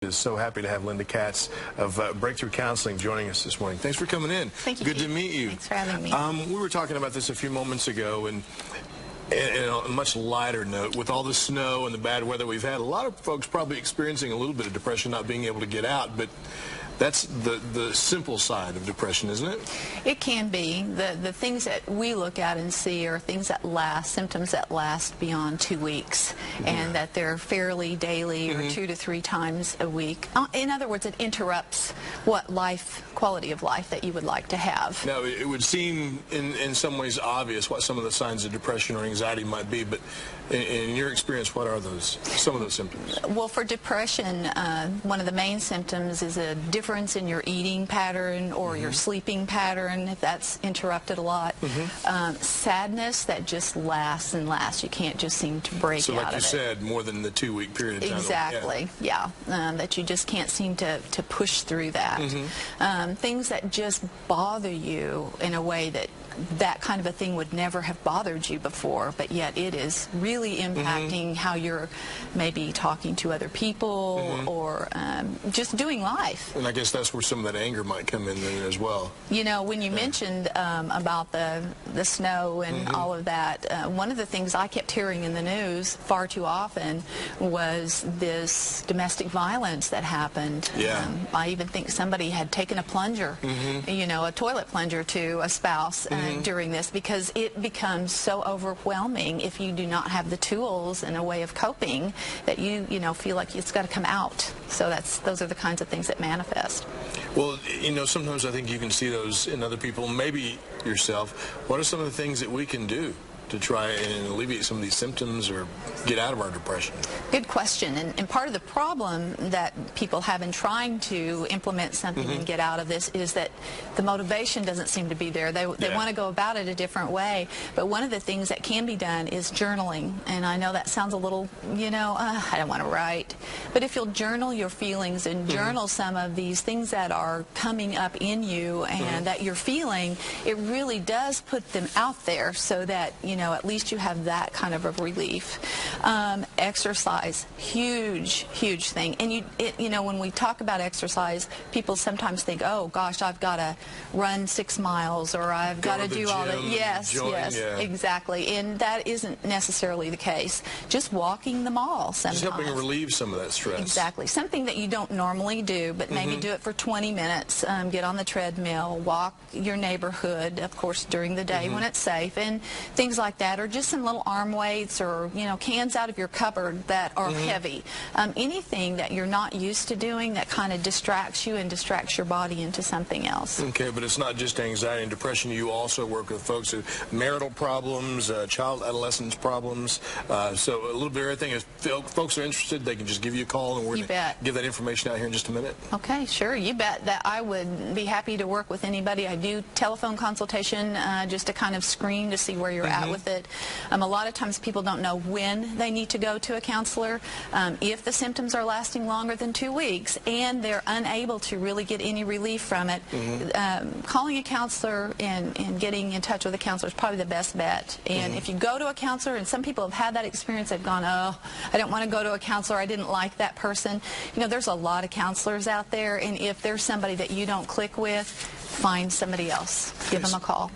Is so happy to have Linda Katz of Breakthrough Counseling joining us this morning. Thanks for coming in. Thank you. Good to meet you. Thanks for having me. We were talking about this a few moments ago, and on a much lighter note, with all the snow and the bad weather we've had, a lot of folks probably experiencing a little bit of depression, not being able to get out, but that's the simple side of depression, isn't it? It can be. The things that we look at and see are things that last, symptoms that last beyond 2 weeks, and that they're fairly daily or 2 to 3 times a week. In other words, it interrupts what quality of life that you would like to have. Now, it would seem in some ways obvious what some of the signs of depression or anxiety might be, but in your experience, what are some of those symptoms? Well, for depression, one of the main symptoms is a difference in your eating pattern or your sleeping pattern, if that's interrupted a lot. Sadness that just lasts and lasts. You can't just seem to break out of it. So like you said, more than the 2-week period of time. Exactly, yeah. That you just can't seem to push through that. Things that just bother you in a way that kind of a thing would never have bothered you before, but yet it is really impacting how you're maybe talking to other people or just doing life. And I guess that's where some of that anger might come in there as well. You know, when you mentioned about the snow and all of that, one of the things I kept hearing in the news far too often was this domestic violence that happened. I even think somebody had taken a plunger, you know, a toilet plunger to a spouse during this, because it becomes so overwhelming if you do not have the tools and a way of coping that you feel like it's got to come out. So those are the kinds of things that manifest. Well, you know, sometimes I think you can see those in other people, maybe yourself. What are some of the things that we can do to try and alleviate some of these symptoms or get out of our depression? Good question. And part of the problem that people have in trying to implement something and get out of this is that the motivation doesn't seem to be there. They want to go about it a different way. But one of the things that can be done is journaling. And I know that sounds a little, I don't want to write. But if you'll journal your feelings and journal some of these things that are coming up in you and that you're feeling, it really does put them out there so that, at least you have that kind of a relief. Exercise, huge thing. And when we talk about exercise, people sometimes think, oh gosh, I've got to run 6 miles or I've got to do all that. Yes, exactly. And that isn't necessarily the case. Just walking the mall sometimes. Just helping relieve some of that stress. Exactly. Something that you don't normally do, but maybe do it for 20 minutes. Get on the treadmill, walk your neighborhood, of course, during the day when it's safe, and things like that, or just some little arm weights or cans out of your cupboard that are heavy. Anything that you're not used to doing that kind of distracts you and distracts your body into something else. Okay, but it's not just anxiety and depression. You also work with folks with marital problems, child adolescence problems. So a little bit of everything. If folks are interested, they can just give you a call, and we're going to give that information out here in just a minute. Okay, sure. You bet that I would be happy to work with anybody. I do telephone consultation just to kind of screen to see where you're at with it. A lot of times people don't know when they need to go to a counselor. If the symptoms are lasting longer than 2 weeks and they're unable to really get any relief from it, calling a counselor and getting in touch with a counselor is probably the best bet. And if you go to a counselor, and some people have had that experience, they've gone, oh, I don't want to go to a counselor, I didn't like that person. There's a lot of counselors out there, and if there's somebody that you don't click with, find somebody else. Give them a call.